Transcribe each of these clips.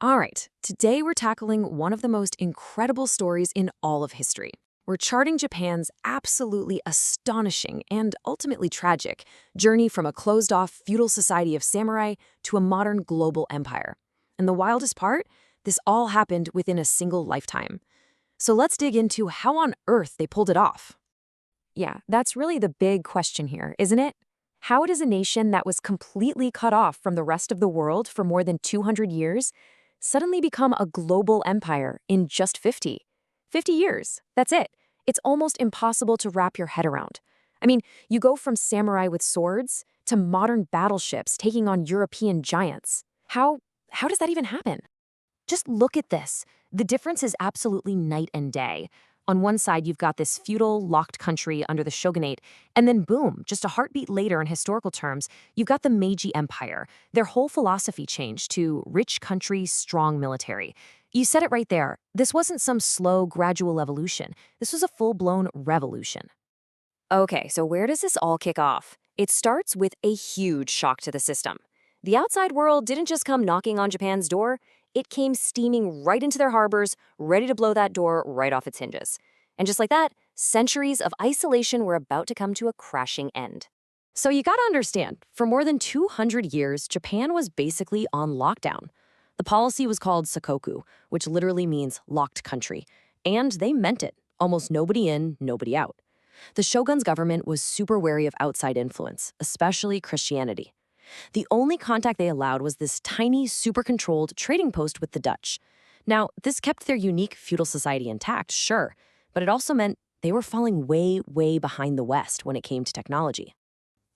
All right, today we're tackling one of the most incredible stories in all of history. We're charting Japan's absolutely astonishing and ultimately tragic journey from a closed-off feudal society of samurai to a modern global empire. And the wildest part? This all happened within a single lifetime. So let's dig into how on earth they pulled it off. Yeah, that's really the big question here, isn't it? How does a nation that was completely cut off from the rest of the world for more than 200 years suddenly become a global empire in just 50? 50 years, that's it. It's almost impossible to wrap your head around. I mean, you go from samurai with swords to modern battleships taking on European giants. How does that even happen? Just look at this. The difference is absolutely night and day. On one side, you've got this feudal, locked country under the shogunate, and then boom, just a heartbeat later in historical terms, you've got the Meiji Empire. Their whole philosophy changed to rich country, strong military. You said it right there. This wasn't some slow, gradual evolution. This was a full-blown revolution. Okay, so where does this all kick off? It starts with a huge shock to the system. The outside world didn't just come knocking on Japan's door, it came steaming right into their harbors, ready to blow that door right off its hinges. And just like that, centuries of isolation were about to come to a crashing end. So you gotta understand, for more than 200 years, Japan was basically on lockdown. The policy was called sakoku, which literally means locked country. And they meant it. Almost nobody in, nobody out. The shogun's government was super wary of outside influence, especially Christianity. The only contact they allowed was this tiny, super-controlled trading post with the Dutch. Now, this kept their unique feudal society intact, sure, but it also meant they were falling way, way behind the West when it came to technology.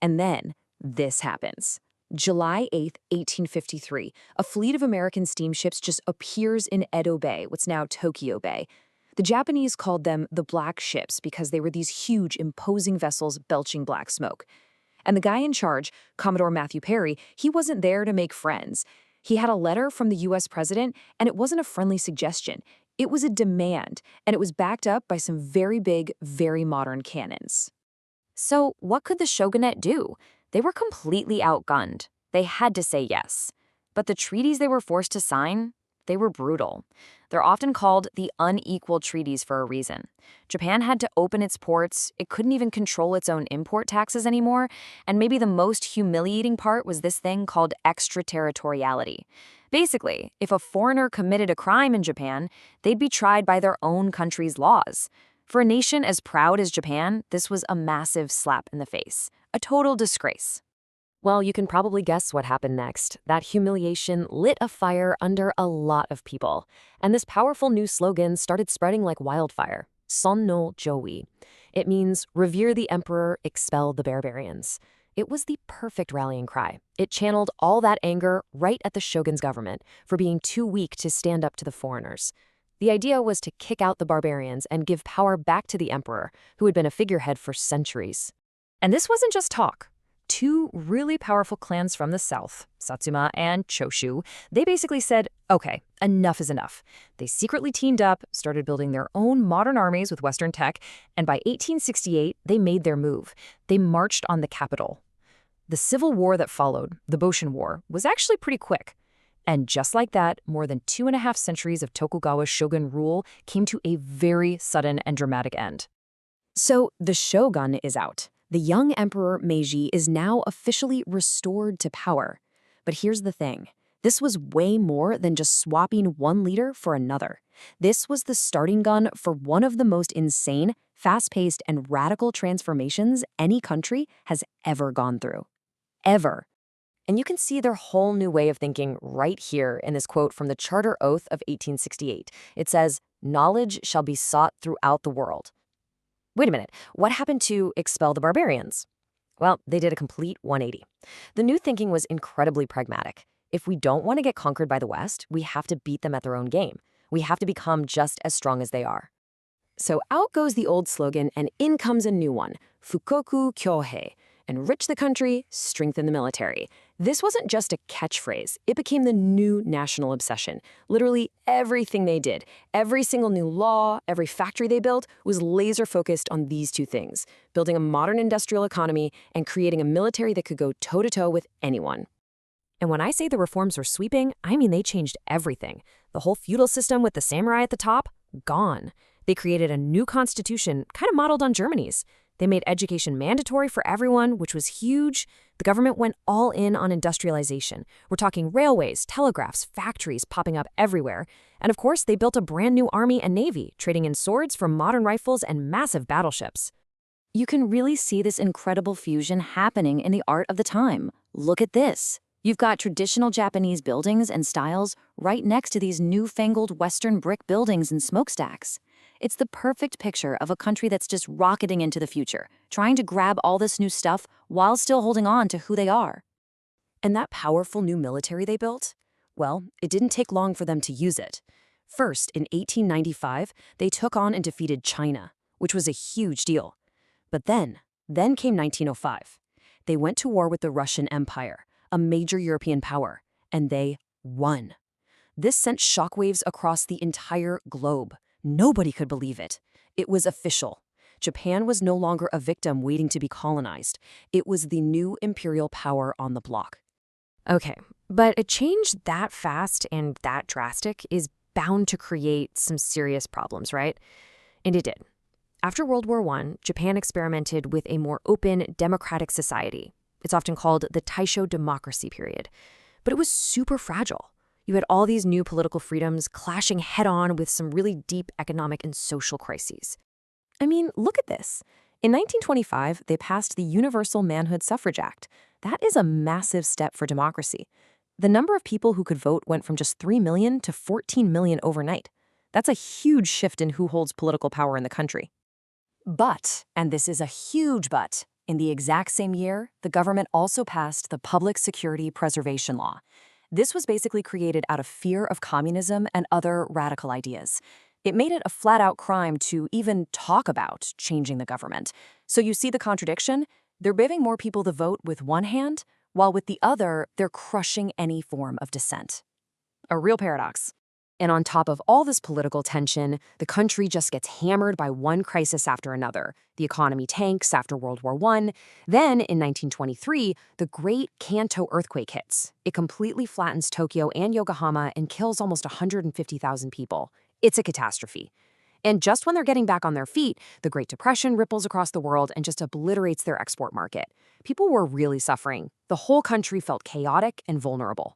And then, this happens. July 8th, 1853, a fleet of American steamships just appears in Edo Bay, what's now Tokyo Bay. The Japanese called them the Black Ships because they were these huge, imposing vessels belching black smoke. And the guy in charge, Commodore Matthew Perry, he wasn't there to make friends. He had a letter from the US president, and it wasn't a friendly suggestion. It was a demand, and it was backed up by some very big, very modern cannons. So what could the shogunate do? They were completely outgunned. They had to say yes. But the treaties they were forced to sign, they were brutal. They're often called the unequal treaties for a reason. Japan had to open its ports, it couldn't even control its own import taxes anymore, and maybe the most humiliating part was this thing called extraterritoriality. Basically, if a foreigner committed a crime in Japan, they'd be tried by their own country's laws. For a nation as proud as Japan, this was a massive slap in the face, a total disgrace. Well, you can probably guess what happened next. That humiliation lit a fire under a lot of people. And this powerful new slogan started spreading like wildfire. Son no Jowi. It means, revere the emperor, expel the barbarians. It was the perfect rallying cry. It channeled all that anger right at the shogun's government for being too weak to stand up to the foreigners. The idea was to kick out the barbarians and give power back to the emperor, who had been a figurehead for centuries. And this wasn't just talk. Two really powerful clans from the south, Satsuma and Choshu, they basically said, okay, enough is enough. They secretly teamed up, started building their own modern armies with Western tech, and by 1868, they made their move. They marched on the capital. The civil war that followed, the Boshin War, was actually pretty quick. And just like that, more than 2.5 centuries of Tokugawa shogun rule came to a very sudden and dramatic end. So the shogun is out. The young Emperor Meiji is now officially restored to power. But here's the thing. This was way more than just swapping one leader for another. This was the starting gun for one of the most insane, fast-paced, and radical transformations any country has ever gone through. Ever. And you can see their whole new way of thinking right here in this quote from the Charter Oath of 1868. It says, "Knowledge shall be sought throughout the world." Wait a minute, what happened to expel the barbarians? Well, they did a complete 180. The new thinking was incredibly pragmatic. If we don't want to get conquered by the West, we have to beat them at their own game. We have to become just as strong as they are. So out goes the old slogan, and in comes a new one, Fukoku Kyohei. Enrich the country, strengthen the military. This wasn't just a catchphrase. It became the new national obsession. Literally everything they did, every single new law, every factory they built was laser-focused on these two things, building a modern industrial economy and creating a military that could go toe-to-toe with anyone. And when I say the reforms were sweeping, I mean they changed everything. The whole feudal system with the samurai at the top, gone. They created a new constitution, kind of modeled on Germany's. They made education mandatory for everyone, which was huge. The government went all in on industrialization. We're talking railways, telegraphs, factories popping up everywhere. And of course, they built a brand new army and navy, trading in swords for modern rifles and massive battleships. You can really see this incredible fusion happening in the art of the time. Look at this. You've got traditional Japanese buildings and styles right next to these newfangled Western brick buildings and smokestacks. It's the perfect picture of a country that's just rocketing into the future, trying to grab all this new stuff while still holding on to who they are. And that powerful new military they built? Well, it didn't take long for them to use it. First, in 1895, they took on and defeated China, which was a huge deal. But then came 1905. They went to war with the Russian Empire, a major European power, and they won. This sent shockwaves across the entire globe. Nobody could believe it. It was official. Japan was no longer a victim waiting to be colonized. It was the new imperial power on the block. Okay, but a change that fast and that drastic is bound to create some serious problems, right? And it did. After World War I, Japan experimented with a more open, democratic society. It's often called the Taisho democracy period. But it was super fragile. You had all these new political freedoms clashing head-on with some really deep economic and social crises. I mean, look at this. In 1925, they passed the Universal Manhood Suffrage Act. That is a massive step for democracy. The number of people who could vote went from just 3 million to 14 million overnight. That's a huge shift in who holds political power in the country. But, and this is a huge but, in the exact same year, the government also passed the Public Security Preservation Law. This was basically created out of fear of communism and other radical ideas. It made it a flat-out crime to even talk about changing the government. So you see the contradiction? They're giving more people the vote with one hand, while with the other, they're crushing any form of dissent. A real paradox. And on top of all this political tension, the country just gets hammered by one crisis after another. The economy tanks after World War I. Then, in 1923, the Great Kanto earthquake hits. It completely flattens Tokyo and Yokohama and kills almost 150,000 people. It's a catastrophe. And just when they're getting back on their feet, the Great Depression ripples across the world and just obliterates their export market. People were really suffering. The whole country felt chaotic and vulnerable.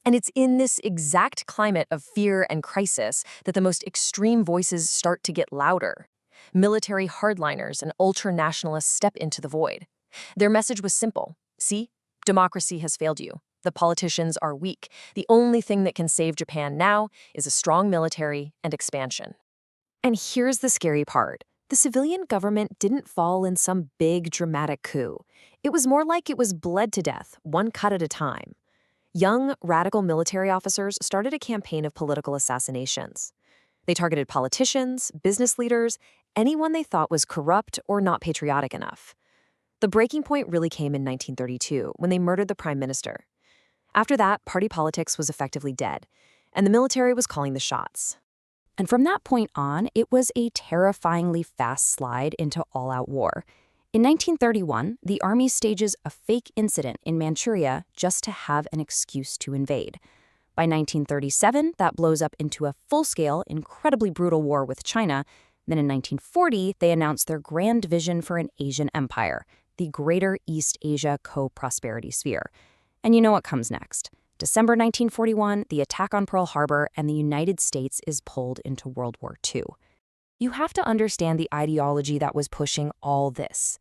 And it's in this exact climate of fear and crisis that the most extreme voices start to get louder. Military hardliners and ultra-nationalists step into the void. Their message was simple. See, democracy has failed you. The politicians are weak. The only thing that can save Japan now is a strong military and expansion. And here's the scary part. The civilian government didn't fall in some big, dramatic coup. It was more like it was bled to death, one cut at a time. Young, radical military officers started a campaign of political assassinations. They targeted politicians, business leaders, anyone they thought was corrupt or not patriotic enough. The breaking point really came in 1932, when they murdered the prime minister. After that, party politics was effectively dead, and the military was calling the shots. And from that point on, it was a terrifyingly fast slide into all-out war. In 1931, the army stages a fake incident in Manchuria just to have an excuse to invade. By 1937, that blows up into a full-scale, incredibly brutal war with China. Then in 1940, they announced their grand vision for an Asian empire, the Greater East Asia Co-Prosperity Sphere. And you know what comes next. December 1941, the attack on Pearl Harbor, and the United States is pulled into World War II. You have to understand the ideology that was pushing all this.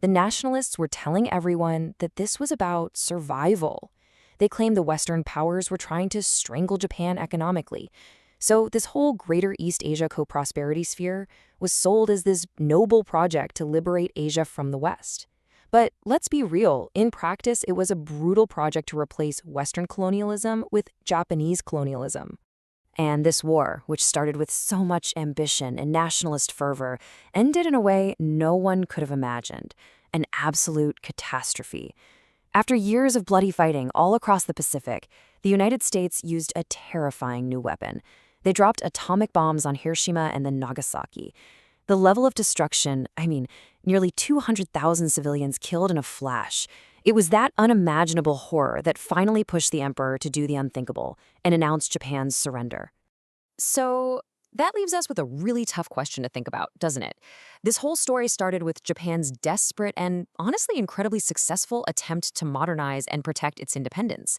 The nationalists were telling everyone that this was about survival. They claimed the Western powers were trying to strangle Japan economically. So this whole Greater East Asia Co-Prosperity Sphere was sold as this noble project to liberate Asia from the West. But let's be real, in practice, it was a brutal project to replace Western colonialism with Japanese colonialism. And this war, which started with so much ambition and nationalist fervor, ended in a way no one could have imagined, an absolute catastrophe. After years of bloody fighting all across the Pacific, the United States used a terrifying new weapon. They dropped atomic bombs on Hiroshima and then Nagasaki. The level of destruction, nearly 200,000 civilians killed in a flash. It was that unimaginable horror that finally pushed the emperor to do the unthinkable and announce Japan's surrender. So that leaves us with a really tough question to think about, doesn't it? This whole story started with Japan's desperate and honestly incredibly successful attempt to modernize and protect its independence.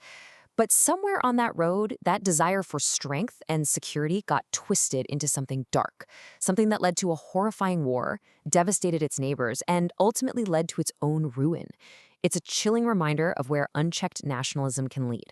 But somewhere on that road, that desire for strength and security got twisted into something dark, something that led to a horrifying war, devastated its neighbors, and ultimately led to its own ruin. It's a chilling reminder of where unchecked nationalism can lead.